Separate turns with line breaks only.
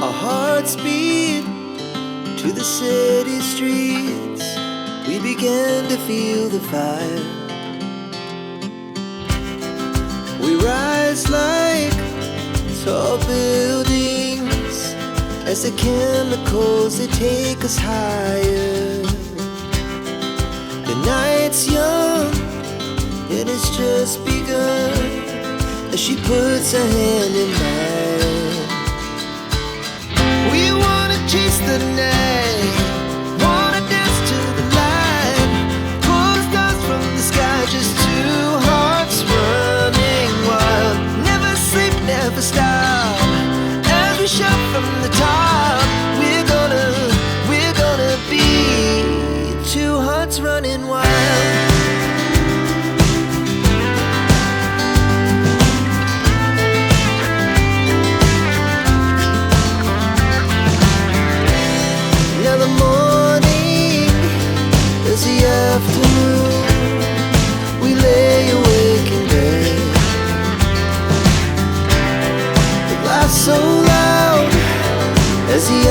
Our hearts beat to the city streets. We began to feel the fire. We rise like tall buildings as the chemicals, they take us higher. The night's young, it has just begun, as she puts her hand in mine. We wanna chase the night, wanna dance to the light, pull the stars from the sky, just two hearts running wild. Never sleep, never stop, as we shout from the top. We're gonna be two hearts running wild. Afternoon, we lay awake in bed. It laughs so loud as the